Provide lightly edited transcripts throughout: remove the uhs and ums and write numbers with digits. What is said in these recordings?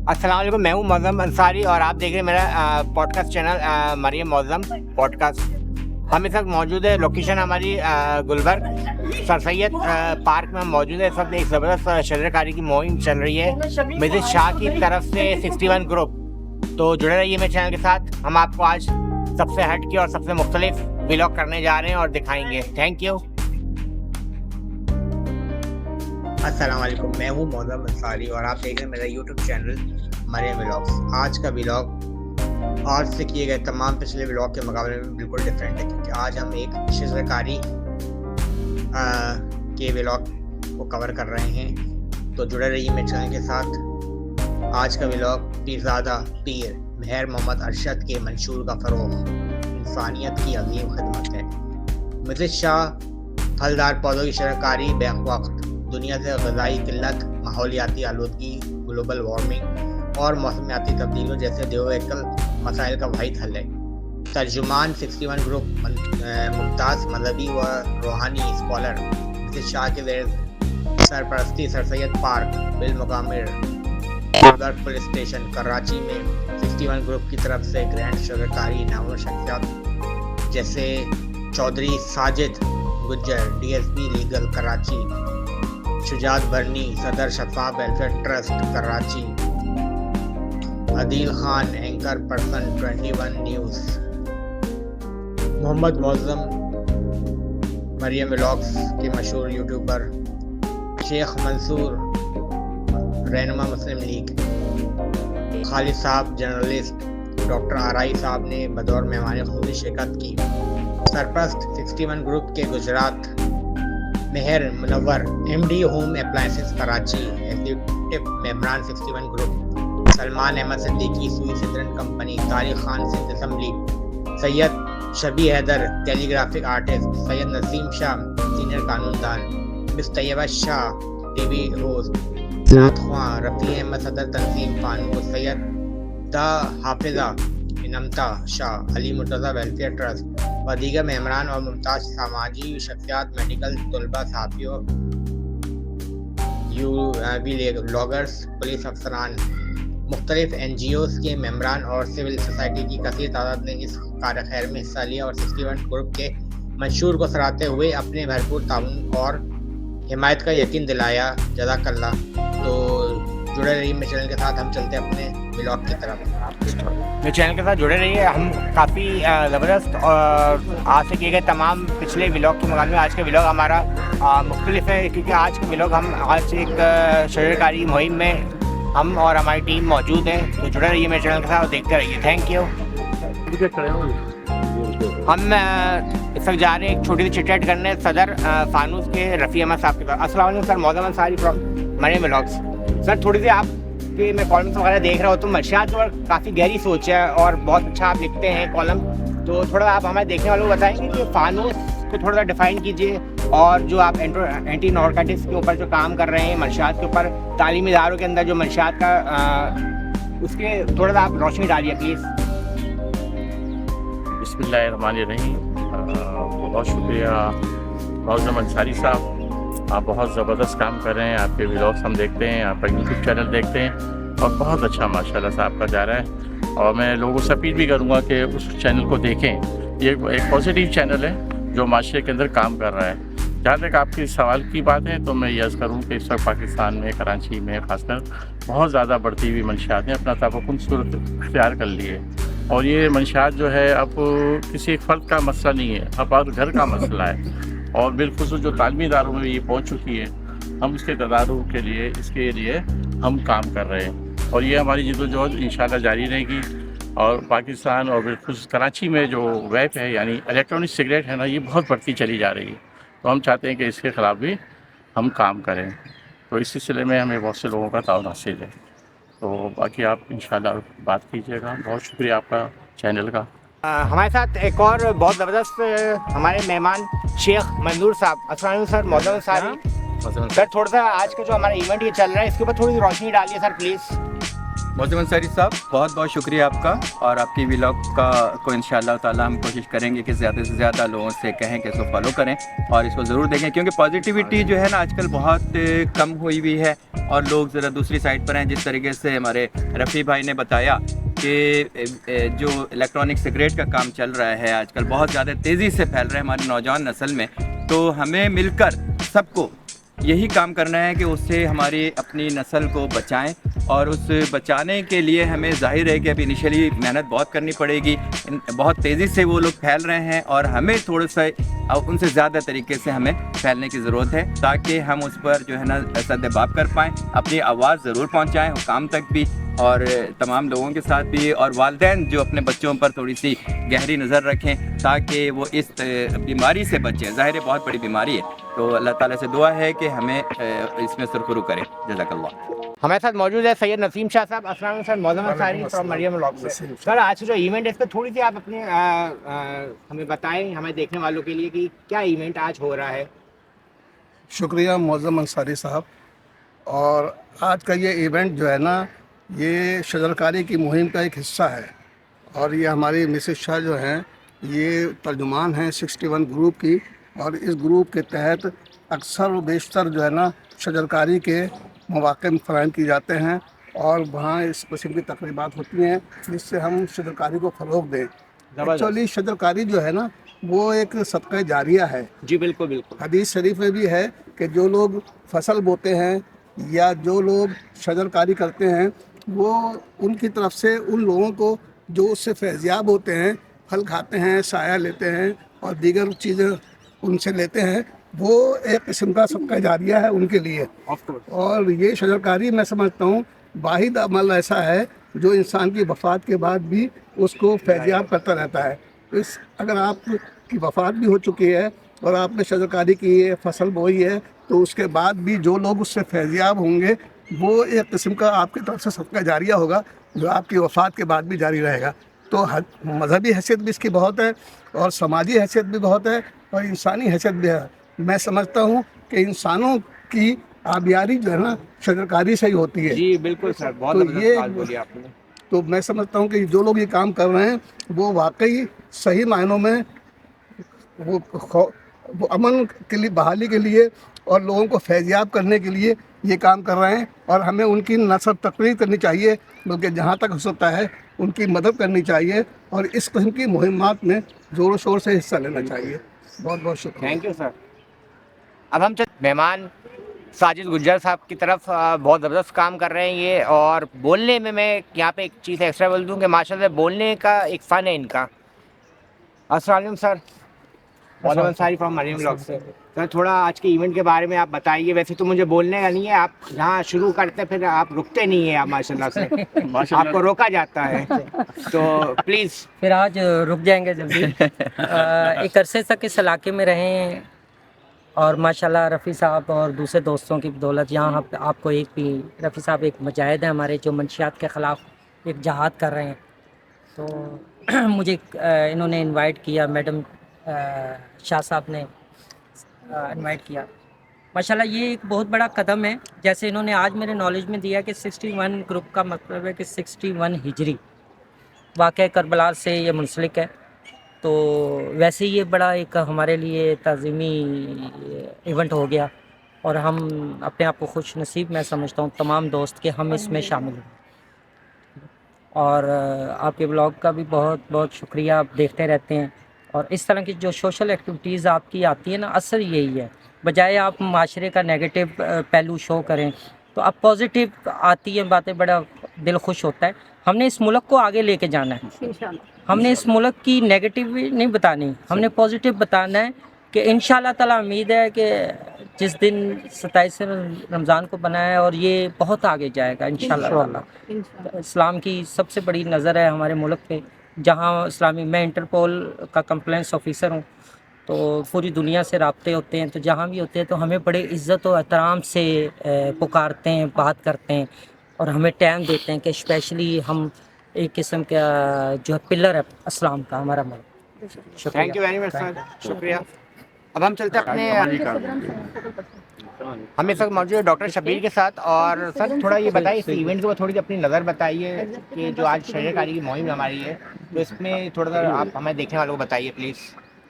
अस्सलाम वालेकुम, मैं हूँ मौज़म अंसारी और आप देख रहे हैं मेरा podcast channel Maryam Mauzam podcast. हम इस वक्त मौजूद है, लोकेशन हमारी गुलबर्ग सर सैयद पार्क में हम मौजूद है। इस वक्त एक ज़बरदस्त शजरकारी की मुहिम चल रही है मिसेस शाह की तरफ से 61 ग्रुप। तो जुड़े रहिए मेरे चैनल के साथ। हम आपको आज सबसे हट के और सबसे मुख्तलिफ व्लॉग करने जा रहे हैं और दिखाएंगे। Thank you. अस्सलाम वालेकुम, मैं हूँ मौज़म अंसारी और आप देख रहे हैं मेरा यूट्यूब चैनल मरियम व्लॉग्स। आज का व्लॉग आज से किए गए तमाम पिछले व्लॉग के मुकाबले में बिल्कुल डिफरेंट है, क्योंकि आज हम एक शजरकारी के व्लॉग को कवर कर रहे हैं। तो जुड़े रहिए मेरे चैनल के साथ। आज का व्लॉग पीरज़ादा पीर मेहर मोहम्मद अरशद के मंशूर का फ़रोग़ इंसानियत की अजीम खिदमत है। मिसेस शाह फलदार पौधों की शजरकारी बेवक्त दुनिया से ग़िज़ाई किल्लत, माहौलियाती आलूदगी, ग्लोबल वार्मिंग और मौसमियाती तब्दीलियों जैसे देवकल मसाइल का वाहिद हल है। तर्जुमान 61 ग्रुप मुमताज़ मजहबी व रूहानी स्कॉलर मिसेस शाह के ज़ेर सरपरस्ती सर सैयद पार्क बिलमुकामिर पुलिस स्टेशन कराची में 61 ग्रुप की तरफ से ग्रैंड शजरकारी नामवर शख्सियात जैसे चौधरी साजिद गुज्जर DSP लीगल कराची, शुजात बरनी सदर Shifa welfare trust Karachi, Adeel Khan anchor person 21 news, Mohammad Moazzam Mariam vlogs के मशहूर यूट्यूबर, शेख मंसूर रहनुमा मुस्लिम लीग, खालिद साहब जर्नलिस्ट, डॉक्टर आरआई साहब ने बतौर मेहमान खुसूसी शिरकत की। सरपरस्त 61 ग्रुप के Gujrat Mehar Munawar MD home appliances Karachi, executive मेंबरान 61 group Salman Ahmed Siddiqui Sui southern company, Tariq Khan Sindh assembly, Syed Shabbi Haider calligraphic artist, Syed Naseem Shah senior कानूनदान, miss Tayyaba Shah TV host, नात ख्वां रफ़ी अहमद सदर तंजीम फानूस, सैयद द हाफिज़ा इनमता शाह अली मुर्तज़ा वेलफेयर ट्रस्ट व दीगर मेहमान और मुमताज़ समाजी शख्सियात, मेडिकल तलबा, साथियों, व्लॉगर्स, पुलिस अफसरान, मुख्तलिफ NGOs के मेम्बरान और सिविल सोसाइटी की कसीर तादाद ने इस कार खैर में हिस्सा लिया और 61 ग्रुप के मंशूर को सराहते हुए अपने भरपूर ताउन और हिमायत का यकीन दिलाया। जज़ाकल्लाह। तो जुड़े रहिए मेरे चैनल के साथ। हम चलते हैं अपने व्लॉग की तरफ। मेरे चैनल के साथ जुड़े रहिए। हम काफ़ी ज़बरदस्त और आज से किए गए तमाम पिछले व्लॉग के मुकाबले में आज का व्लॉग हमारा मुख्तलिफ है, क्योंकि आज का व्लॉग हम आज एक शजरकारी मुहिम में हम और हमारी टीम मौजूद हैं। तो जुड़े रहिए मेरे चैनल के साथ और देखते रहिए। Thank you. हम इस वक्त जा रहे हैं एक छोटी सी चिट-चैट करने सदर फानूस के रफ़ी अहमद साहब के पास। अस्सलाम वालेकुम sir, Mauzam Ansari from Maryam vlogs. Sir थोड़ी सी आपके मैं कॉलम्स वगैरह देख रहा हूँ, तो मंशियात और काफ़ी गहरी सोच है और बहुत अच्छा आप लिखते हैं कॉलम। तो थोड़ा आप हमारे देखने वालों को बताएंगे कि फानूस को थोड़ा सा डिफ़ाइन कीजिए और जो आप एंटी नारकोटिक्स के ऊपर जो काम कर रहे हैं, मंशियात के ऊपर, तालीमी इदारों के अंदर जो मंशियात का उसके थोड़ा सा आप रोशनी डालिए प्लीज़। बिस्मिल्लाहिर्रहमानिर्रहीम। बहुत शुक्रिया मौज़म अंसारी साहब, आप बहुत ज़बरदस्त काम कर रहे हैं। आपके व्लॉग्स हम देखते हैं, आपका यूट्यूब चैनल देखते हैं और बहुत अच्छा माशाल्लाह से आपका जा रहा है। और मैं लोगों से अपील भी करूँगा कि उस चैनल को देखें। ये एक पॉजिटिव चैनल है जो माशरे के अंदर काम कर रहा है। जहाँ तक आपके सवाल की बात है तो मैं यस करूँ कि इस वक्त पाकिस्तान में कराची में ख़ासकर बहुत ज़्यादा बढ़ती हुई मंशियात ने अपना तवक्कुन सूरत इख्तियार कर ली है। और ये मंशियात जो है अब किसी एक फ़र्द का मसला नहीं है, अब हर घर का मसला है और बिलखुसूस जो तालीमी इदारों में ये पहुँच चुकी है। हम इसके तदारुक के लिए इसके लिए हम काम कर रहे हैं और ये हमारी जद्दोजहद इंशाअल्लाह जारी रहेगी। और पाकिस्तान और बिलखुसूस कराची में जो वैप है यानी इलेक्ट्रॉनिक सिगरेट है ना, ये बहुत बढ़ती चली जा रही है। तो हम चाहते हैं कि इसके ख़िलाफ़ भी हम काम करें। तो इस सिलसिले में हमें बहुत से लोगों का ताउन हासिल है। तो बाकी आप इंशाअल्लाह बात कीजिएगा। बहुत शुक्रिया आपका चैनल का। हमारे साथ एक और बहुत ज़बरदस्त हमारे मेहमान शेख मंजूर साहब। अस्सलाम वालेकुम सर, मौज़म अंसारी। सर थोड़ा सा आज का जो हमारा इवेंट ये चल रहा है इसके ऊपर थोड़ी सी रोशनी डालिए सर प्लीज़। मौज़म अंसारी साहब, बहुत बहुत शुक्रिया आपका, और आपकी व्लॉग को इंशाअल्लाह ताला हम कोशिश करेंगे कि ज़्यादा से ज़्यादा लोगों से कहें कि इसको फॉलो करें और इसको ज़रूर देखें, क्योंकि पॉजिटिविटी जो है ना आजकल बहुत कम हुई हुई है और लोग ज़रा दूसरी साइड पर हैं। जिस तरीके से हमारे रफ़ी भाई ने बताया कि जो इलेक्ट्रॉनिक सिगरेट का काम चल रहा है आजकल बहुत ज़्यादा तेज़ी से फैल रहा है हमारी नौजवान नस्ल में, तो हमें मिलकर सबको यही काम करना है कि उससे हमारी अपनी नस्ल को बचाएं, और उस बचाने के लिए हमें ज़ाहिर है कि अभी इनिशियली मेहनत बहुत करनी पड़ेगी। बहुत तेज़ी से वो लोग फैल रहे हैं और हमें थोड़ा सा उनसे ज़्यादा तरीके से हमें फैलने की ज़रूरत है, ताकि हम उस पर जो है ना सद्भाव कर पाएँ, अपनी आवाज़ ज़रूर पहुँचाएँ हुकाम तक भी और तमाम लोगों के साथ भी, और वालिदैन जो अपने बच्चों पर थोड़ी सी गहरी नज़र रखें ताकि वो इस बीमारी से बचें। ज़ाहिर है बहुत बड़ी बीमारी है, तो अल्लाह ताला से दुआ है कि हमें इसमें सुरखरू करें। जज़ाकल्लाह। हमारे साथ मौजूद है सैयद नसीम शाह साहब। अस्सलाम वालेकुम sir, Mauzam Ansari from Maryam vlog से। सर आज जो इवेंट है इस पर थोड़ी सी आप अपने हमें बताएं, हमें देखने वालों के लिए, कि क्या इवेंट आज हो रहा है। शुक्रिया मौज़म अंसारी साहब। और आज का ये इवेंट जो है ना, ये शजरकारी की मुहिम का एक हिस्सा है, और ये हमारी मिसेस शाह जो हैं ये तर्जुमान हैं 61 ग्रुप की, और इस ग्रुप के तहत अक्सर व बेशतर जो है ना शजरकारी के मौक़े फराहम किए जाते हैं, और वहाँ इस किस्म की तकरीबात होती हैं जिससे हम शजरकारी को फ़रोग़ दें। एक्चुअली शजरकारी जो है ना वो एक सदक़ा जारिया है। जी बिल्कुल बिल्कुल। हदीस शरीफ में भी है कि जो लोग फसल बोते हैं या जो लोग शजरकारी करते हैं, वो उनकी तरफ से उन लोगों को जो उससे फैज़याब होते हैं, फल खाते हैं, साया लेते हैं और दीगर चीज़ें उनसे लेते हैं, वो एक किस्म का सदका जारिया है उनके लिए। और ये शजरकारी मैं समझता हूँ वाहिद अमल ऐसा है जो इंसान की वफ़ात के बाद भी उसको फैज़याब करता रहता है। अगर आपकी वफ़ात भी हो चुकी है और आपने शजरकारी की है, फसल बोई है, तो उसके बाद भी जो लोग उससे फैज़याब होंगे वो एक किस्म का आपकी तरफ से सदका जारिया होगा जो आपकी वफ़ात के बाद भी जारी रहेगा। तो मजहबी हैसियत भी इसकी बहुत है और समाजी हैसियत भी बहुत है और इंसानी हैसियत भी है। मैं समझता हूँ कि इंसानों की आबियारी जो है ना शजरकारी से ही होती है। जी बिल्कुल सर, बहुत तो ये बात बोली आपने। तो मैं समझता हूँ कि जो लोग ये काम कर रहे हैं वो वाकई सही मायनों में वो अमन के लिए, बहाली के लिए और लोगों को फैज़याब करने के लिए ये काम कर रहे हैं, और हमें उनकी न सिर्फ तकरीर करनी चाहिए बल्कि जहाँ तक हो सकता है उनकी मदद करनी चाहिए और इस किस्म की मुहिमात में ज़ोर शोर से हिस्सा लेना चाहिए। बहुत बहुत शुक्रिया। Thank you sir. अब हम मेहमान साजिद गुज्जर साहब की तरफ बहुत ज़बरदस्त काम कर रहे हैं ये, और बोलने में मैं यहाँ पे एक चीज़ एक्स्ट्रा बोल दूँ कि माशाल्लाह बोलने का एक फ़न है इनका। अस्सलाम वालेकुम sir, Mauzam Ansari from Maryam vlog से। सर थोड़ा आज के इवेंट के बारे में आप बताइए। वैसे तो मुझे बोलने का नहीं है, आप जहाँ शुरू करते फिर आप रुकते नहीं है, आप माशाल्लाह से आपको रोका जाता है, तो प्लीज़। फिर आज रुक जाएंगे जल्दी। एक अरसे तक इस इलाके में रहें और माशाल्लाह रफ़ी साहब और दूसरे दोस्तों की बदौलत यहाँ आपको एक भी, रफ़ी साहब एक मुजाहिद हैं हमारे जो मंशियात के ख़िलाफ़ एक जहाद कर रहे हैं, तो मुझे इन्होंने इनवाइट किया, मैडम शाह साहब ने इनवाइट किया। माशाल्लाह ये एक बहुत बड़ा कदम है। जैसे इन्होंने आज मेरे नॉलेज में दिया कि 61 ग्रुप का मतलब है कि 61 हिजरी वाक़या करबला से ये मुंसलिक है, तो वैसे ही ये बड़ा एक हमारे लिए ताज़ीमी इवेंट हो गया और हम अपने आप को खुश नसीब मैं समझता हूँ तमाम दोस्त के हम इसमें शामिल हैं। और आपके ब्लॉग का भी बहुत बहुत शुक्रिया, आप देखते रहते हैं और इस तरह की जो सोशल एक्टिविटीज़ आपकी आती है ना, असर यही है, बजाय आप माशरे का नेगेटिव पहलू शो करें तो अब पॉजिटिव आती है बातें, बड़ा दिल खुश होता है। हमने इस मुल्क को आगे लेके जाना है, हमने इस मुल्क की नेगेटिव नहीं बतानी, हमने पॉजिटिव बताना है कि इंशाल्लाह ताला उम्मीद है कि जिस दिन 27 रमज़ान को बनाया है और ये बहुत आगे जाएगा इंशाल्लाह ताला। इस्लाम की सबसे बड़ी नज़र है हमारे मुल्क पे, जहाँ इस्लामी, मैं इंटरपोल का कंप्लेंस ऑफिसर हूँ, तो पूरी दुनिया से राब्ते होते हैं, तो जहाँ भी होते हैं तो हमें बड़े इज़्ज़त और एहतराम से पुकारते हैं, बात करते हैं और हमें टाइम देते हैं कि स्पेशली हम एक किस्म का जो है पिलर है इस्लाम का हमारा मुल्क। Thank you very much sir, शुक्रिया। अब हम चलते हैं अपने हम इस वक्त मौजूद है डॉक्टर शबीर के साथ। और सर थोड़ा ये बताइए इस इवेंट के ऊपर थोड़ी सी अपनी नज़र बताइए कि जो आज शजरकारी की मुहिम हमारी है, तो इसमें थोड़ा सा आप हमें देखने वालों को बताइए प्लीज़।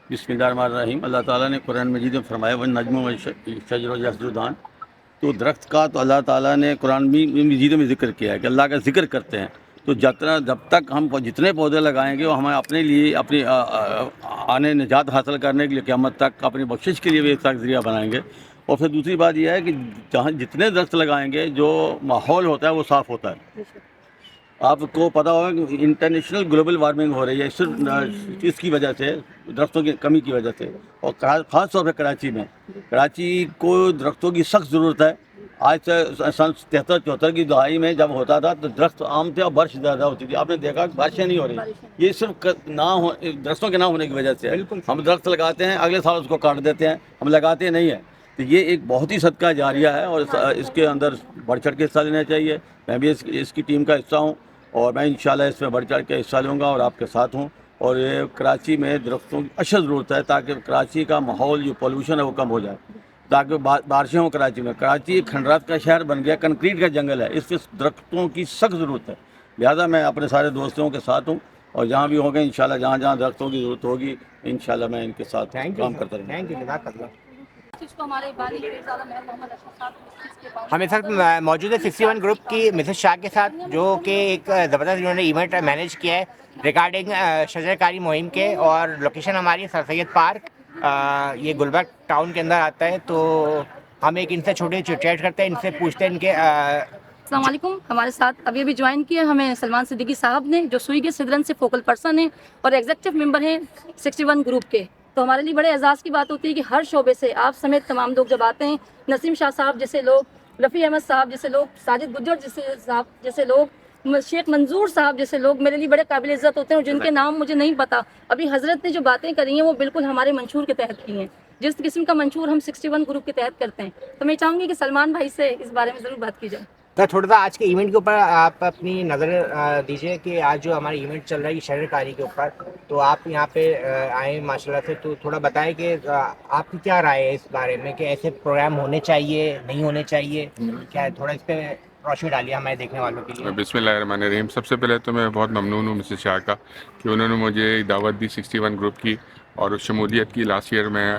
बिस्मिल्लाहिर्रहमानिर्रहीम। अल्लाह ताला ने कुरान मजीद में फरमाया वन नजम व शजर यसजुदान, तो दरख्त का तो अल्लाह ताला ने कुरान मजीद में ज़िक्र किया है कि अल्लाह का ज़िक्र करते हैं। तो जब तक हम जितने पौधे लगाएंगे वो हमें अपने लिए अपनी आने निजात हासिल करने के लिए क़यामत तक अपनी बख्शिश के लिए भी एक ज़रिया बनाएंगे। और फिर दूसरी बात यह है कि जहाँ जितने दरख्त लगाएंगे जो माहौल होता है वो साफ़ होता है। आपको पता होगा कि इंटरनेशनल ग्लोबल वार्मिंग हो रही है सिर्फ इसकी वजह से, दरख्तों की कमी की वजह से। और ख़ास तौर पर कराची को दरख्तों की सख्त ज़रूरत है। आज से सन 73-74 की दहाई में जब होता था तो दरख्त आम थे और बारिश ज़्यादा होती थी। आपने देखा बारिशें नहीं हो रही, ये सिर्फ दरख्तों के ना होने की वजह से है। हम दरख्त लगाते हैं, अगले साल उसको काट देते हैं, हम लगाते नहीं हैं। तो ये एक बहुत ही सदका जारिया है और इसके अंदर बढ़ चढ़ के हिस्सा लेना चाहिए। मैं भी इसकी टीम का हिस्सा हूँ और मैं इंशाल्लाह इसमें बढ़ चढ़ के हिस्सा लूँगा और आपके साथ हूँ। और ये कराची में दरख्तों की अशद ज़रूरत है ताकि कराची का माहौल जो पोल्यूशन है वो कम हो जाए, ताकि बारिशें हों कराची में। कराची एक खंडरात का शहर बन गया, कंक्रीट का जंगल है, इस दरख्तों की सख्त ज़रूरत है। लिहाजा मैं अपने सारे दोस्तों के साथ हूँ और जहाँ भी होंगे इंशाल्लाह जहाँ दरख्तों की ज़रूरत होगी इंशाल्लाह मैं इनके साथ काम करता रहूँगा। थैंक यू, जज़ाकल्लाह। हमारे बानी ज़्यादा महल मोहम्मद अशरफ साहब हम इस वक्त मौजूद है 61 ग्रुप की मिसेस शाह के साथ, जो कि एक ज़बरदस्त इन्होंने इवेंट मैनेज किया है रिगार्डिंग शजरकारी मुहिम के। और लोकेशन हमारी सर सैयद पार्क, ये गुलबर्ग टाउन के अंदर आता है। तो हम एक इनसे छोटे चिट-चैट करते हैं, इनसे पूछते हैं इनके अस्सलाम वालेकुम। हमारे साथ अभी ज्वाइन किया हमें सलमान सिद्दीकी साहब ने, जो सुई के सिदरन से फोकल पर्सन हैं और एग्जीक्यूटिव मेंबर हैं 61 ग्रुप के। तो हमारे लिए बड़े एजाज़ की बात होती है कि हर शोबे से आप समेत तमाम लोग जब आते हैं, नसीम शाह साहब जैसे लोग, रफ़ी अहमद साहब जैसे लोग, साजिद गुज्जर जैसे लोग, शेख मंजूर साहब जैसे लोग मेरे लिए बड़े काबिल इज़्ज़त होते हैं और जिनके नाम मुझे नहीं पता। अभी हज़रत ने जो बातें करी हैं वो बिल्कुल हमारे मंशूर के तहत की हैं, जिस किस्म का मंशूर हम 61 ग्रुप के तहत करते हैं। तो मैं चाहूँगी कि सलमान भाई से इस बारे में ज़रूर बात की जाए। तो थोड़ा सा आज के इवेंट के ऊपर आप अपनी नज़र दीजिए कि आज जो हमारा इवेंट चल रहा है शजरकारी के ऊपर, तो आप यहाँ पे आए माशाल्लाह से, तो थोड़ा बताएं कि आपकी क्या राय है इस बारे में कि ऐसे प्रोग्राम होने चाहिए, नहीं होने चाहिए, क्या है? थोड़ा इस पर रोशनी डालिए हमारे देखने वालों के लिए। बिस्मिल्लाहिर्रहमानिर्रहीम। सबसे पहले तो मैं बहुत ममनून हूँ मिसेस शाह का कि उन्होंने मुझे दावत दी 61 ग्रुप की और शमूलियत की। लास्ट ईयर मैं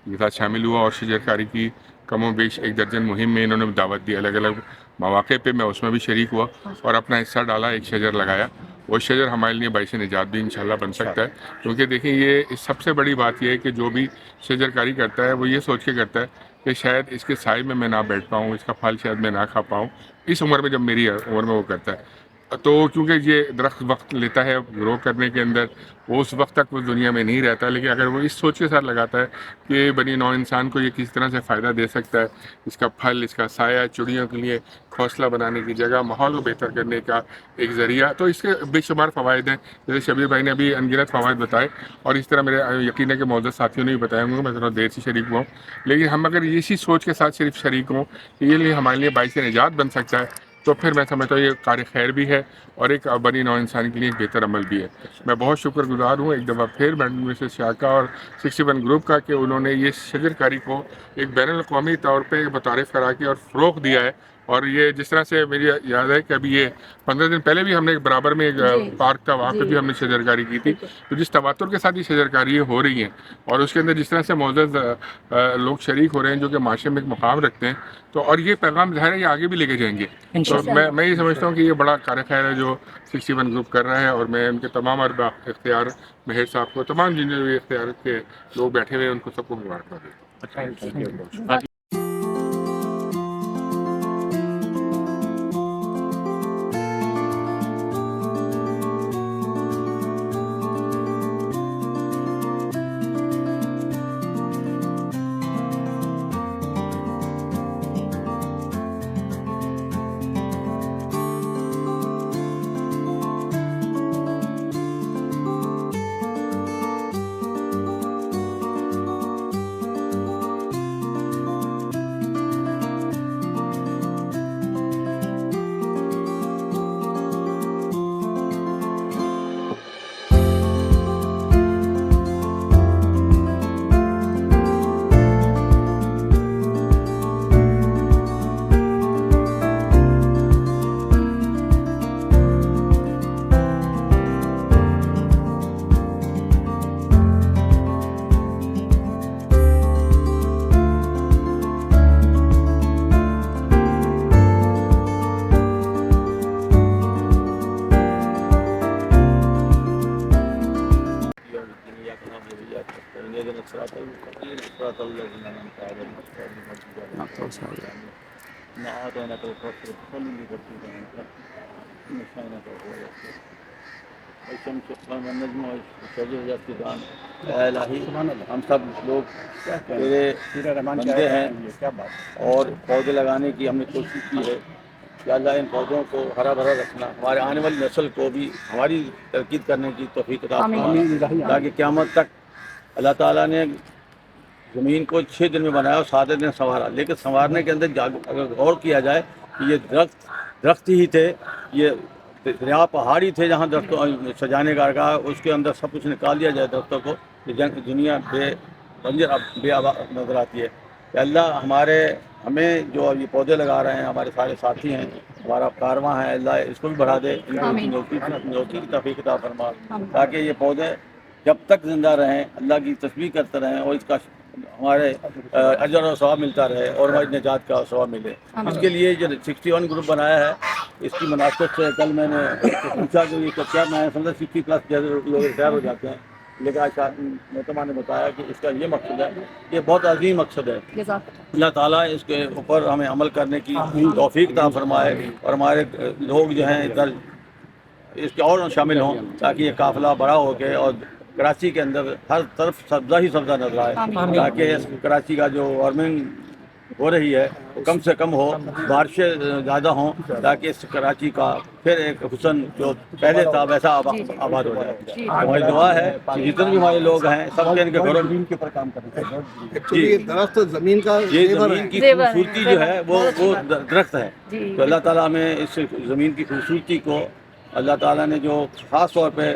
इनके साथ शामिल हुआ और शजरकारी की कमो बेश 1 दर्जन मुहिम में इन्होंने दावत दी, अलग अलग मौके पे मैं उसमें भी शरीक हुआ और अपना हिस्सा डाला, एक शजर लगाया। वो शजर हमारे लिए बाइस निजात भी इंशाल्लाह बन सकता है, क्योंकि देखिए ये सबसे बड़ी बात ये है कि जो भी शजरकारी करता है वो ये सोच के करता है कि शायद इसके साए में मैं ना बैठ पाऊँ, इसका फल शायद मैं ना खा पाऊँ। इस उम्र में, जब मेरी उम्र में वो करता है, तो क्योंकि ये दरख्त वक्त लेता है ग्रो करने के अंदर, वो उस वक्त तक वो दुनिया में नहीं रहता। लेकिन अगर वो इस सोच के साथ लगाता है कि बनी नौ इंसान को ये किस तरह से फ़ायदा दे सकता है, इसका फल, इसका साया, चिड़ियों के लिए घोंसला बनाने की जगह, माहौल को बेहतर करने का एक ज़रिया, तो इसके बेशुमार फ़वाइद हैं। जैसे शबीर भाई ने अभी अनगिनत फ़वाइद बताए और इस तरह मेरे यकीन है कि मौजूद साथियों ने भी बताया होंगे, मैं थोड़ा देर से शरीक हुआ हूँ। लेकिन हम अगर इसी सोच के साथ सिर्फ शरीक हों कि ये लिए हमारे लिए बाइस निजात बन सकता है, तो फिर मैं समझता हूँ ये कार्य खैर भी है और एक बनी नौ इंसान के लिए एक बेहतर अमल भी है। मैं बहुत शुक्रगुजार हूँ एक दफ़ा फिर मैडम मिसेस शाह का और 61 ग्रुप का कि उन्होंने ये शजरकारी को एक बैनुल-अक़वामी तौर पे मुतारिफ़ करा के और फ़रोग़ दिया है। और ये जिस तरह से मेरी याद है कि अभी ये 15 दिन पहले भी हमने एक बराबर में एक पार्क था, वहाँ पे भी हमने शजरकारी की थी। तो जिस तवातुर के साथ ये शजरकारी हो रही हैं और उसके अंदर जिस तरह से मौजूद लोग शरीक हो रहे हैं जो कि माशरे में एक मुकाम रखते हैं, तो और ये पैगाम ज़ाहिर है ये आगे भी लेके जाएंगे। तो मैं ये समझता हूँ कि ये बड़ा कार्य खैर है जो 61 ग्रुप कर रहा है और मैं उनके तमाम इख्तियार, मेहर साहब को, तमाम जितने भी इख्तियार के लोग बैठे हुए हैं उनको सबको मुबारकबाद देता हूँ। اے الہی ہم سب لوگ تیرے بندے ہیں اور پودے لگانے کی ہم نے کوشش کی ہے یا اللہ ان پودوں کو ہرا بھرا رکھنا، ہمارے آنے والی نسل کو بھی ہماری ترکیب کرنے کی توفیق عطا فرما، تاکہ قیامت تک اللہ تعالیٰ نے زمین کو 6 دن میں بنایا اور 7 دن سنوارا، لیکن سنوارنے کے اندر اگر غور کیا جائے کہ یہ درخت ہی تھے، یہ دریا پہاڑی تھے جہاں درختوں سجانے کا رکھا، اس کے اندر سب کچھ نکال دیا جائے درختوں کو، دنیا بے آباد نظر آتی ہے۔ کہ اللہ ہمیں جو یہ پودے لگا رہے ہیں، ہمارے سارے ساتھی ہیں، ہمارا کارواں ہے، اللہ اس کو بھی بڑھا دے، ان کو نیکی کی توفیق عطا فرما، تاکہ یہ پودے جب تک زندہ رہیں اللہ کی تسبیح کرتے رہیں اور اس کا ہمارے اجر و ثواب ملتا رہے اور ہماری نجات کا ثواب ملے۔ اس کے لیے جو 61 گروپ بنایا ہے، اس کی مناسبت سے کل میں نے پوچھا کہ یہ کیا میں سمجھا 60+ جیسے لوگ ریٹائر ہو جاتے ہیں، لیکن آج محترمہ نے بتایا کہ اس کا یہ مقصد ہے، یہ بہت عظیم مقصد ہے۔ اللہ تعالیٰ اس کے اوپر ہمیں عمل کرنے کی توفیق عطا فرمائے اور ہمارے لوگ جو ہیں ادھر اس کے اور شامل ہوں، تاکہ یہ قافلہ بڑا ہو کے اور کراچی کے اندر ہر طرف سبزہ ہی سبزہ نظر آئے، تاکہ کراچی کا جو وارمنگ ہو رہی ہے وہ کم سے کم ہو، بارشیں زیادہ ہوں، تاکہ اس کراچی کا پھر ایک حسن جو پہلے تھا ویسا آباد ہو جائے۔ ہماری دعا ہے کہ جتنے بھی ہمارے لوگ ہیں سب کے ان کے گھروں میں کے اوپر کام کرتے ہیں۔ درخت زمین کا یہ زمین کی خوبصورتی جو ہے وہ درخت ہے، تو اللہ تعالیٰ ہمیں اس زمین کی خوبصورتی کو اللہ تعالیٰ نے جو خاص طور پہ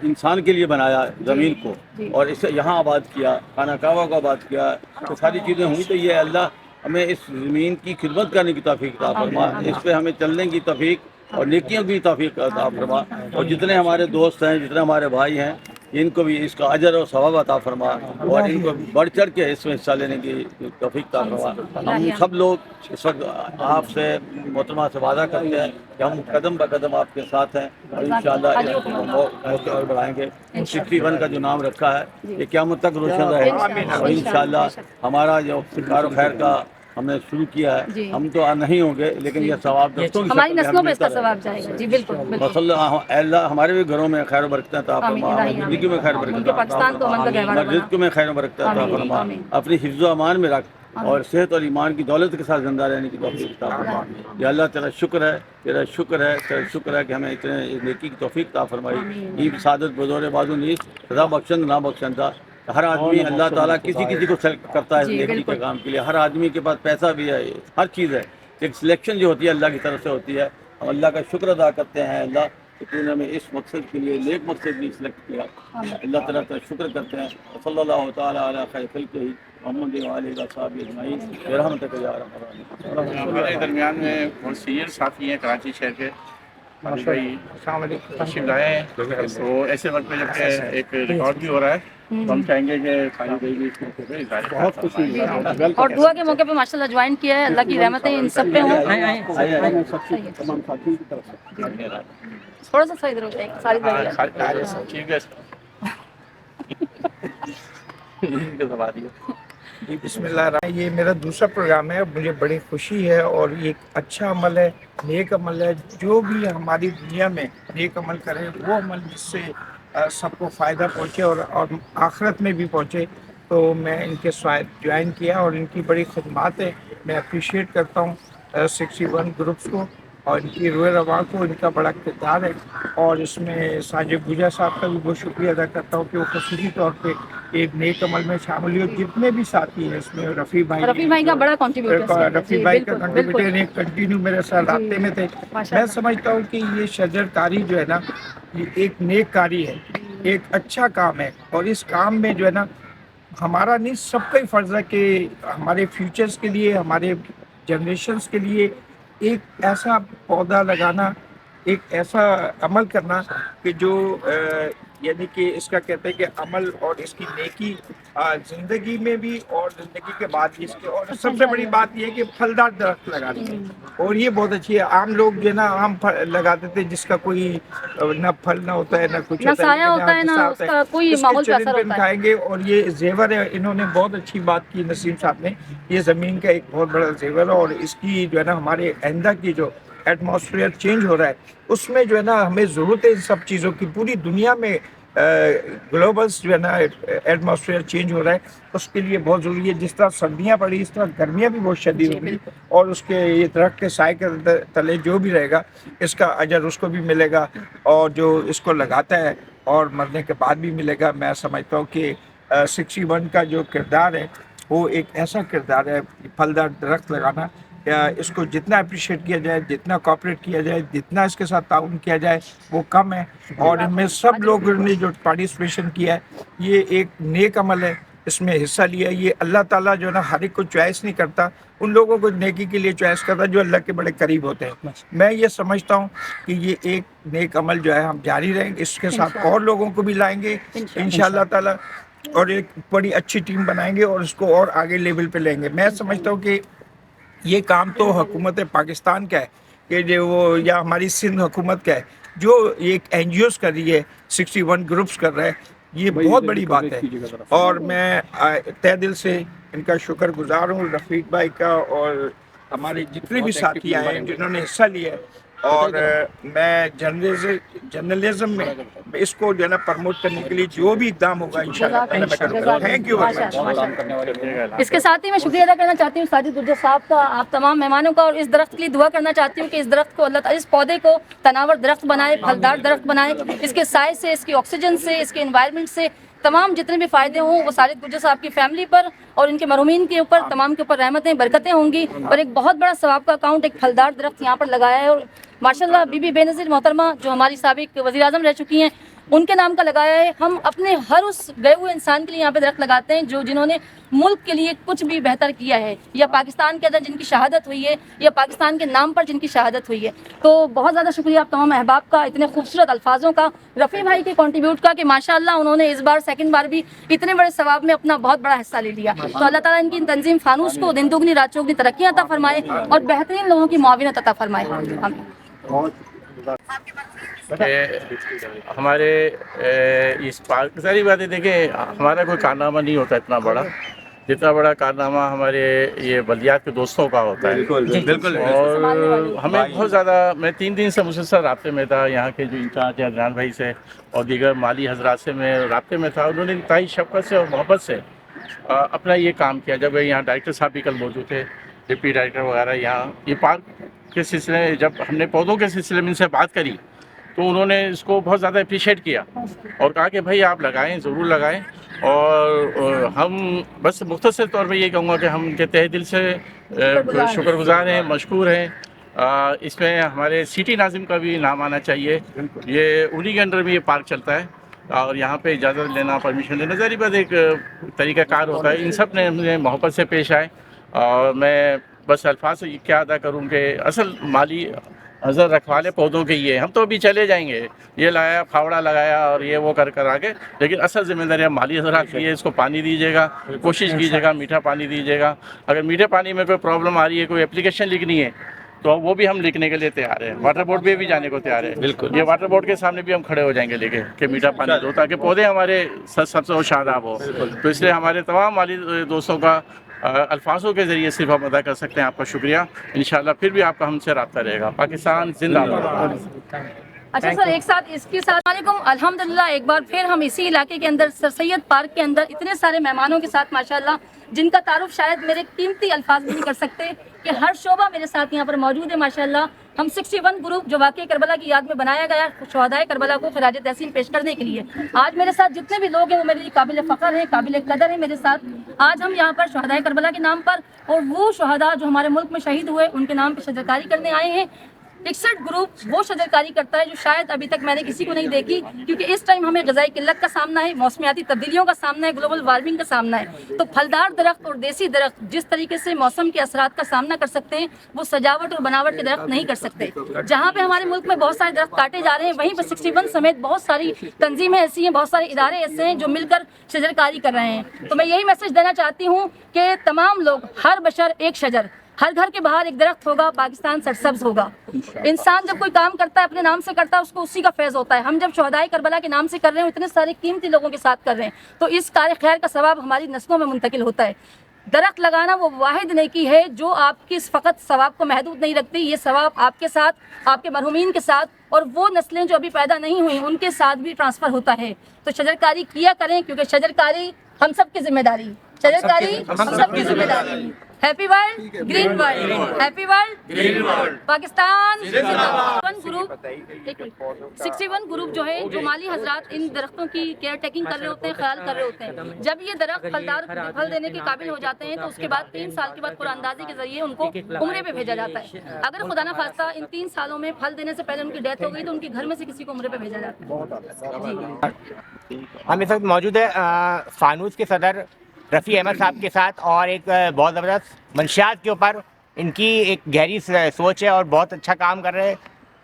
انسان کے لیے بنایا زمین کو اور اسے یہاں آباد کیا، خانہ کعبہ کو آباد کیا، تو ساری چیزیں ہوئی، تو یہ اللہ ہمیں اس زمین کی خدمت کرنے کی توفیق عطا فرما، اس پہ ہمیں چلنے کی توفیق اور نیکیوں کی توفیق عطا فرما، اور جتنے ہمارے دوست ہیں، جتنے ہمارے بھائی ہیں، ان کو بھی اس کا اجر اور ثواب عطا فرما اور ان کو بڑھ چڑھ کے اس میں حصہ لینے کی توفیق عطا فرما۔ ہم سب لوگ اس وقت آپ سے محترمہ سے وعدہ کرتے ہیں کہ ہم قدم بہ قدم آپ کے ساتھ ہیں اور انشاءاللہ اور بڑھائیں گے۔ 61 کا جو نام رکھا ہے یہ قیامت تک روشن رہے اور انشاءاللہ ہمارا جو کار و خیر کا ہم نے شروع کیا ہے، ہم تو نہیں ہوں گے لیکن یہ ثواب ہماری نسلوں میں اس کا ثواب جائے گا۔ جی بالکل بالکل، اللہ ہمارے بھی گھروں میں خیر و برکت عطا فرما، زندگی میں خیر و برکت عطا فرما، رزق میں خیر و برکت عطا فرما، اپنی حفظ و امان میں رکھ اور صحت اور ایمان کی دولت کے ساتھ زندہ رہنے کی توفیق عطا فرما۔ یا اللہ تیرا شکر ہے، تیرا شکر ہے، تیرا شکر ہے کہ ہمیں اتنے نیکی کی توفیق عطا فرمائی۔ یہ سعادت بزور بازو نیز سزا بخشند نہ بخشندہ۔ ہر آدمی اللہ تعالیٰ کسی کو سلیکٹ کرتا ہے نیکی کے کام کے لیے، ہر آدمی کے پاس پیسہ بھی ہے، ہر چیز ہے، ایک سلیکشن جو ہوتی ہے اللہ کی طرف سے ہوتی ہے۔ ہم اللہ کا شکر ادا کرتے ہیں اللہ کہ تو نے ہمیں اس مقصد کے لیے نیک مقصد بھی سلیکٹ کیا، اللہ تعالیٰ کا شکر کرتے ہیں۔ صلی اللہ تعالیٰ علی خیر خلقہ محمد و آلہ و صحبہ اجمعین برحمتک یا ارحم الراحمین۔ ہمارے درمیان میں بہت سینئر ساتھی ہیں کراچی شہر کے، بھائی تشریف لائے ہیں، تو ایسے وقت میں جب کہ ایک ریکارڈ بھی ہو رہا ہے تو ہم چاہیں گے کہ خالی بھائی بھی اس موقع پہ بہت خوشی اور دعا کے موقع پہ ماشاءاللہ جوائن کیا ہے، اللہ کی رحمتیں ان سب پہ ہوں۔ تمام ساتھیوں کی طرف سے تھوڑا سا صحیح ادھر ہو جائے گا، ساری بڑھیا۔ ٹھیک ہے بسم اللہ الرحمن، یہ میرا دوسرا پروگرام ہے، مجھے بڑی خوشی ہے اور یہ ایک اچھا عمل ہے، نیک عمل ہے۔ جو بھی ہماری دنیا میں نیک عمل کرے وہ عمل جس سے سب کو فائدہ پہنچے اور آخرت میں بھی پہنچے، تو میں ان کے ساتھ جوائن کیا اور ان کی بڑی خدمات ہے، میں اپریشیٹ کرتا ہوں 61 گروپس کو اور ان کی روح رواں کو، ان کا بڑا کردار ہے۔ اور اس میں ساجد بوجھا صاحب کا بھی بہت شکریہ ادا کرتا ہوں کہ وہ خصوصی طور پہ ایک نیک عمل میں شامل ہوئے۔ جتنے بھی ساتھی ہیں اس میں رفیع بھائی کا بڑا کنٹریبیوٹر، رفیع بھائی کا کنٹریبیوٹر ایک کنٹینیو میرے ساتھ رابطے میں تھے۔ میں سمجھتا ہوں کہ یہ شجر کاری جو ہے نا، یہ ایک نیک کاری ہے، ایک اچھا کام ہے، اور اس کام میں جو ہے نا ہمارا نہیں سب کا ہی فرض ہے کہ ہمارے فیوچرز کے لیے، ہمارے جنریشنز کے لیے ایک ایسا پودا لگانا एक ऐसा अमल करना कि जो यानी कि इसका कहते हैं कि अमल और इसकी नेकी ज़िंदगी में भी और ज़िंदगी के बाद भी इसके, और सबसे बड़ी बात ये है कि फलदार दरख्त लगानी है। और ये बहुत अच्छी है। आम लोग जो है ना आम लगाते थे जिसका कोई ना फल ना होता है ना कुछ ना होता साया है, होता है, ना उसका कोई इसके माहौल पे चरिंद असर पे होता है। खाएंगे। और ये जेवर है, इन्होंने बहुत अच्छी बात की नसीम साहब ने, ये ज़मीन का एक बहुत बड़ा जेवर है। और इसकी जो है ना हमारे आइंदा की जो एटमॉस्फेयर चेंज हो रहा है उसमें जो है ना हमें ज़रूरत है इन सब चीज़ों की। पूरी दुनिया में ग्लोबल्स जो है ना एटमॉस्फेयर चेंज हो रहा है, उसके लिए बहुत ज़रूरी है। जिस तरह सर्दियाँ पड़ी इस तरह गर्मियाँ भी बहुत शदीद होगी, और उसके ये दरख्त के साए के तले जो भी रहेगा इसका अजर उसको भी मिलेगा, और जो इसको लगाता है और मरने के बाद भी मिलेगा। मैं समझता हूँ कि 61 का जो किरदार है वो एक ऐसा किरदार है, फलदार दरख्त लगाना। इसको जितना अप्रिशिएट किया जाए, जितना कॉपरेट किया जाए, जितना इसके साथ ताउन किया जाए वो कम है। और इनमें सब लोगों ने जो पार्टिसिपेशन किया है ये एक नेक अमल है, इसमें हिस्सा लिया। ये अल्लाह ताला जो है ना हर एक को चॉइस नहीं करता, उन लोगों को नेकी के लिए चॉइस करता है जो अल्लाह के बड़े करीब होते हैं। मैं ये समझता हूँ कि ये एक नेक अमल जो है हम जारी रहेंगे, इसके साथ और लोगों को भी लाएंगे इंशाअल्लाह ताला, और एक बड़ी अच्छी टीम बनाएंगे और इसको और आगे लेवल पे लेंगे। मैं समझता हूँ कि ये काम तो हुकूमत पाकिस्तान का है कि जो वो, या हमारी सिंध हुकूमत का है जो एक NGOs कर रही है, 61 ग्रुप्स कर रहा है, ये बहुत बड़ी बात है। और मैं तहे दिल से इनका शुक्रगुजार हूँ, रफ़ीक भाई का और हमारे जितने भी साथी आए हैं जिन्होंने हिस्सा लिया है। और मैं जर्नलिज्म में इसको जो है ना प्रमोट करने के लिए जो भी इक़दाम होगा इंशाअल्लाह मैं करूँगा। Thank you very much. इसके साथ ही मैं शुक्रिया अदा करना चाहती हूँ साजिद गुर्जर साहब का, आप तमाम मेहमानों का, और इस दरख्त के लिए दुआ करना चाहती हूँ कि इस दरख्त को अल्लाह ताला, इस पौधे को तनावर दरख्त बनाए, फलदार दरख्त बनाए। इसके साए से, इसके ऑक्सीजन से, इसके एनवायरनमेंट से तमाम जितने भी फ़ायदे हों वो साजिद गुर्जर साहब की फैमिली पर और इनके मरहूमीन के ऊपर, तमाम के ऊपर रहमतें बरकतें होंगी। और एक बहुत बड़ा सवाब का अकाउंट एक फलदार दरख्त यहाँ पर लगाया है। और माशाल्लाह बीबी बेनज़ीर मोहतरमा जो हमारी साबिक वज़ीर आज़म रह चुकी हैं, उनके नाम का लगाया है। हम अपने हर उस गए हुए इंसान के लिए यहाँ पे दरख्त लगाते हैं जो जिन्होंने मुल्क के लिए कुछ भी बेहतर किया है, या पाकिस्तान के अंदर जिनकी शहादत हुई है, या पाकिस्तान के नाम पर जिनकी शहादत हुई है। तो बहुत ज़्यादा शुक्रिया आप तमाम अहबाब का, इतने खूबसूरत अल्फाजों का, रफ़ी भाई के कॉन्ट्रीब्यूट का, कि माशाअल्लाह उन्होंने इस बार सेकंड बार भी इतने बड़े सवाब में अपना बहुत बड़ा हिस्सा ले लिया। तो अल्लाह ताला इनकी तंजीम फानूस को दिन दुगनी रात चौगनी तरक्की अता फरमाए और बेहतरीन लोगों की मुआविनत अता फरमाए। हमारे इस पार्क सारी बातें देखें, हमारा कोई कारनामा नहीं होता इतना बड़ा, जितना बड़ा कारनामा हमारे ये बल्दियात के दोस्तों का होता है। बिल्कुल। और हमें बहुत ज़्यादा, मैं 3 दिन से मुसलसल राब्ते में था, यहाँ के जो इंचार्ज है अदनान भाई से और दीगर माली हजरात से मैं राब्ते में था। उन्होंने इंतहाई शफ़क़त से और मोहब्बत से अपना ये काम किया। जब यहाँ डायरेक्टर साहब भी कल मौजूद थे, डिप्टी डायरेक्टर वगैरह, यहाँ ये पार्क के सिलसिले में जब हमने पौधों के सिलसिले में इनसे बात करी तो उन्होंने इसको बहुत ज़्यादा अप्रिशिएट किया और कहा कि भाई आप लगाएं, ज़रूर लगाएं। और हम बस मुख्तसर तौर पे ये कहूँगा कि हम उनके तहे दिल से शुक्रगुजार हैं, मशकूर हैं। इसमें हमारे सिटी नाज़िम का भी नाम आना चाहिए, ये उन्हीं के अंडर में ये पार्क चलता है और यहाँ पे इजाज़त लेना, परमिशन लेना ज़ाहिर बात एक तरीक़ाकार होता है। इन सब ने मुझे मोहब्बत से पेश आए और मैं बस अल्फाज से क्या अदा करूँ कि असल माली हज़र रखवाले पौधों के ये, हम तो अभी चले जाएंगे, ये लाया फावड़ा लगाया और ये वो कर आगे, लेकिन असल जिम्मेदारी माली हज़रात की है। इसको पानी दीजिएगा, कोशिश कीजिएगा मीठा पानी दीजिएगा। अगर मीठे पानी में कोई प्रॉब्लम आ रही है, कोई एप्लीकेशन लिखनी है तो वो भी हम लिखने के लिए तैयार हैं। वाटर बोर्ड पे भी जाने को तैयार है। बिल्कुल, ये वाटर बोर्ड के सामने भी हम खड़े हो जाएंगे लेके कि मीठा पानी दो, ताकि पौधे हमारे सबसे शादाब हो। तो इसलिए हमारे तमाम माली दोस्तों का अल्फाजों के ज़रिए सिर्फ हम अदा कर सकते हैं आपका शुक्रिया। इंशाअल्लाह फिर भी आपका हमसे रब्ता रहेगा। पाकिस्तान जिंदाबाद। अच्छा सर, एक साथ इसके साथ वालेकुम अल्हम्दुलिल्लाह एक बार फिर हम इसी इलाके के अंदर सर सैयद पार्क के अंदर इतने सारे मेहमानों के साथ माशाल्लाह, जिनका तारुफ शायद मेरे कीमती अल्फाज भी नहीं कर सकते कि हर शोबा मेरे साथ यहाँ पर मौजूद है माशाल्लाह। हम 61 ग्रुप जो वाक़ई करबला की याद में बनाया गया शहदाए करबला को खिराज तहसीन पेश करने के लिए, आज मेरे साथ जितने भी लोग हैं वो मेरे लिए काबिल फ़ख्र हैं, काबिल कदर है मेरे साथ। आज हम यहाँ पर शहदाए करबला के नाम पर और वो शहदा जो हमारे मुल्क में शहीद हुए उनके नाम पर शजरकारी करने आए हैं। 61 ग्रुप वो शजरकारी करता है जो शायद अभी तक मैंने किसी को नहीं देखी, क्योंकि इस टाइम हमें ग़िज़ाई किल्लत का सामना है, मौसमियाती तब्दीलियों का सामना है, ग्लोबल वार्मिंग का सामना है। तो फलदार दरख्त और देसी दरख्त जिस तरीके से मौसम के असरात का सामना कर सकते हैं, वो सजावट और बनावट के दरख्त नहीं कर सकते। जहाँ पे हमारे मुल्क में बहुत सारे दरख्त काटे जा रहे हैं, वहीं पर 61 समेत बहुत सारी तंजीमें ऐसी हैं, बहुत सारे इदारे ऐसे हैं जो मिलकर शजरकारी कर रहे हैं। तो मैं यही मैसेज देना चाहती हूँ कि तमाम लोग, हर बशर एक शजर, हर घर के बाहर एक दरख्त होगा, पाकिस्तान सरसब्ज होगा। इंसान जब कोई काम करता है अपने नाम से करता है, उसको उसी का फैज़ होता है। हम जब शहदाए करबला के नाम से कर रहे हैं, इतने सारे कीमती लोगों के साथ कर रहे हैं, तो इस कार्य खैर का सवाब हमारी नस्लों में मुंतकिल होता है। दरख्त लगाना वो वाहिद नेकी है जो आपकी फ़कत सवाब को महदूद नहीं रखती, ये सवाब आपके साथ, आपके मरहूमीन के साथ और वो नस्लें जो अभी पैदा नहीं हुई उनके साथ भी ट्रांसफ़र होता है। तो शजरकारी किया करें, क्योंकि शजरकारी हम सब की जिम्मेदारी, शजरकारी हम सब की जिम्मेदारी। Happy world green world, happy world green world, Pakistan जिंदाबाद। ग्रुप 61 ग्रुप जो है, जो माली हजरात इन दरख्तों की केयर टेकिंग कर रहे होते हैं, ख्याल कर रहे होते हैं, जब ये दरख्त फलदार फल देने के काबिल हो जाते हैं तो उसके बाद 3 साल के बाद कुरानंदाजी के जरिए उनको उम्रे पे भेजा जाता है। अगर खुदा ना खास्ता इन 3 सालों में फल देने से पहले उनकी डेथ हो गई तो उनके घर में से किसी को उम्रे पे भेजा जाता है। हम इस वक्त मौजूद है फानूस के सदर रफ़ी अहमद साहब के साथ, और एक बहुत ज़बरदस्त मंशियात के ऊपर इनकी एक गहरी सोच है और बहुत अच्छा काम कर रहे हैं।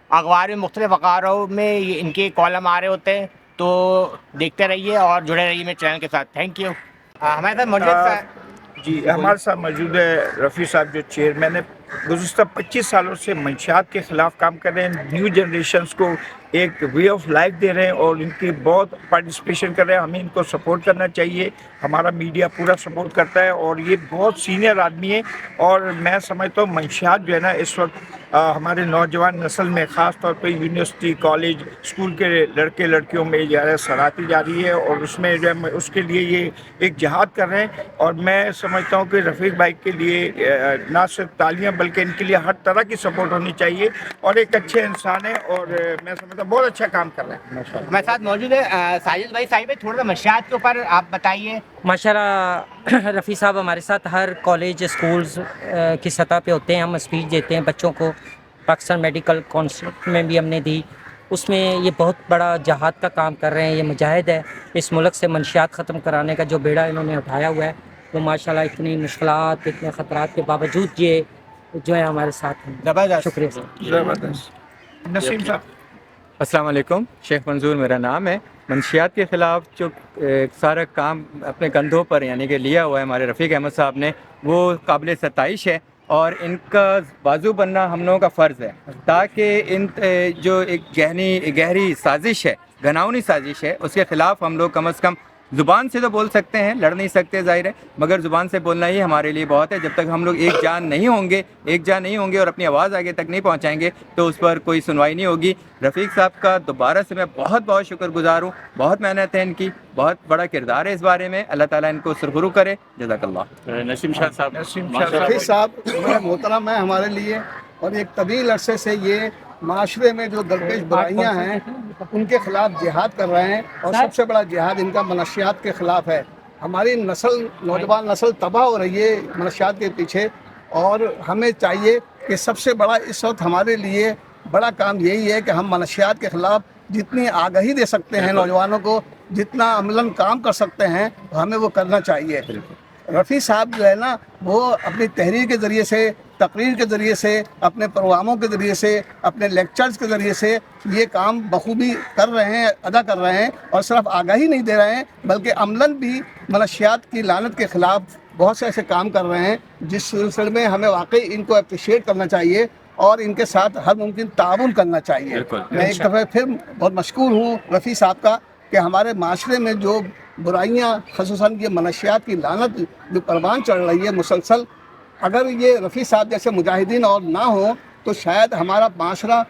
अखबार में मुख्तलिफ़ अखबारों में इनके कॉलम आ रहे होते हैं, तो देखते रहिए और जुड़े रहिए मेरे चैनल के साथ। Thank you. हमारे साथ मौजूद जी, हमारे साथ मौजूद है रफ़ी साहब जो चेयरमैन है। गुज़श्ता 25 सालों से मंशियात के ख़िलाफ़ काम कर रहे हैं, न्यू जनरेशन्स को एक वे ऑफ लाइफ दे रहे हैं और इनकी बहुत पार्टिसिपेशन कर रहे हैं। हमें इनको सपोर्ट करना चाहिए, हमारा मीडिया पूरा सपोर्ट करता है और ये बहुत सीनियर आदमी है। और मैं समझता हूँ मंशियात जो है ना इस वक्त हमारे नौजवान नस्ल में ख़ास तौर पे यूनिवर्सिटी, कॉलेज, स्कूल के लड़के लड़कियों में जो है सराहती जा रही है और उसमें जो है उसके लिए ये एक जिहाद कर रहे हैं। और मैं समझता हूँ कि रफ़ीक भाई के लिए ना सिर्फ तालियां बल्कि इनके लिए हर तरह की सपोर्ट होनी चाहिए और एक अच्छे इंसान है और मैं समझता हूँ बहुत अच्छा काम कर रहे हैं। हमारे साथ मौजूद है साजिद भाई साहिब है, थोड़ा सा मंशियात के ऊपर आप बताइए। माशाल्लाह रफ़ी साहब हमारे साथ हर कॉलेज स्कूल्स की सतह पे होते हैं, हम स्पीच देते हैं बच्चों को। पाकिस्तान मेडिकल काउंसिल में भी हमने दी, उसमें ये बहुत बड़ा जहाद का काम कर रहे हैं। ये मुजाहिद है, इस मुल्क से मंशियात ख़त्म कराने का जो बेड़ा इन्होंने उठाया हुआ है, वो माशाल्लाह इतनी मुश्किलात, इतने ख़तरात के बावजूद ये जो है हमारे साथ हैं। ज़बरदस्त, शुक्रिया सर। ज़बरदस्त। नसीम साहब। अस्सलाम वालेकुम, शेख मंजूर मेरा नाम है। मंशियात के ख़िलाफ़ जो सारा काम अपने कंधों पर यानी कि लिया हुआ है हमारे रफ़ीक अहमद साहब ने, वो काबिल सताइश है और इनका बाजू बनना हम लोगों का फ़र्ज़ है, ताकि इन जो एक गहरी साजिश है, घनाउनी साजिश है, उसके ख़िलाफ़ हम लोग कम से कम ज़ुबान से तो बोल सकते हैं, लड़ नहीं सकते ज़ाहिर है, मगर ज़ुबान से बोलना ही हमारे लिए बहुत है। जब तक हम लोग एक जान नहीं होंगे और अपनी आवाज़ आगे तक नहीं पहुंचाएंगे तो उस पर कोई सुनवाई नहीं होगी। रफ़ीक साहब का दोबारा से मैं बहुत बहुत शुक्रगुज़ार हूँ, बहुत मेहनत है इनकी, बहुत बड़ा किरदार है इस बारे में। अल्लाह ताला इनको सुरखरू करे। जज़ाकल्लाह। नसीम शाह साहब, रफ़ी साहब बड़ा मोहतरम है हमारे लिए और एक तवील अरसे से ये माशरे में जो दरपेश बुराइयाँ हैं उनके ख़िलाफ़ जिहाद कर रहे हैं और सबसे बड़ा जिहाद इनका मनशियात के ख़िलाफ़ है। हमारी नस्ल, नौजवान नस्ल तबाह हो रही है मनशियात के पीछे और हमें चाहिए कि सबसे बड़ा इस वक्त हमारे लिए बड़ा काम यही है कि हम मनशियात के ख़िलाफ़ जितनी आगाही दे सकते हैं नौजवानों को, जितना अमलन काम कर सकते हैं हमें वो करना चाहिए। रफ़ी साहब जो है ना, वो अपनी तहरीर के ज़रिए से, तकरीर के ज़रिए से, अपने प्रोग्रामों के ज़रिए से, अपने लेक्चर्स के ज़रिए से ये काम बखूबी कर रहे हैं, अदा कर रहे हैं और सिर्फ आगाही नहीं दे रहे हैं बल्कि अमलन भी मनशियात की लानत के ख़िलाफ़ बहुत से ऐसे काम कर रहे हैं जिस सिलसिले में हमें वाकई इनको अप्रिशिएट करना चाहिए और इनके साथ हर मुमकिन ताउन करना चाहिए। मैं एक दफ़ा फिर बहुत मशकूर हूँ रफ़ी साहब का कि हमारे माशरे में जो बुराइयाँ, ख़ुसूसन ये मनशियात की लानत जो परवान चढ़ रही है मुसलसल, अगर ये रफ़ी साहब जैसे मुजाहिदीन और ना हो तो शायद हमारा माशरा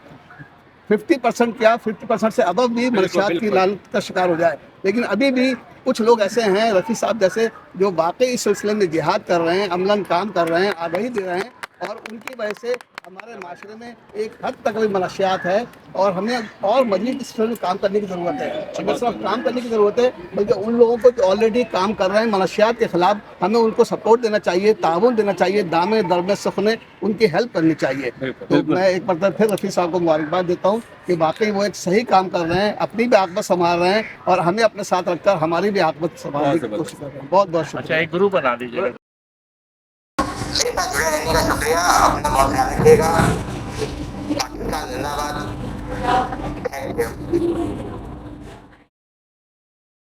50% क्या 50% से अबव भी मनशियात की लानत का शिकार हो जाए। लेकिन अभी भी कुछ लोग ऐसे हैं रफ़ी साहब जैसे जो वाकई इस सिलसिले में जिहाद कर रहे हैं, अमलन काम कर रहे हैं, आगाही दे रहे हैं और उनकी वजह से हमारे माशरे में एक हद तक भी मनशियात है और हमें और मजीद इस में काम करने की ज़रूरत है। हमें सिर्फ काम करने की ज़रूरत है बल्कि उन लोगों को जो ऑलरेडी काम कर रहे हैं मनशियात के ख़िलाफ़, हमें उनको सपोर्ट देना चाहिए, ताउन देना चाहिए, दामे दरमे सुखने उनकी हेल्प करनी चाहिए। तो मैं एक बार फिर रफ़ी साहब को मुबारकबाद देता हूँ कि वाकई वो एक सही काम कर रहे हैं, अपनी भी आकबत संभाल रहे हैं और हमें अपने साथ रखकर हमारी भी आकबत संभालने की कोशिश कर रहे हैं। बहुत बहुत शुक्रिया। अच्छा, एक ग्रुप बना दीजिएगा। मेरे साथ जुड़े रहने का शुक्रिया। अपना बहुत ख्याल रखिएगा। पाकिस्तान जिंदाबाद। Thank you.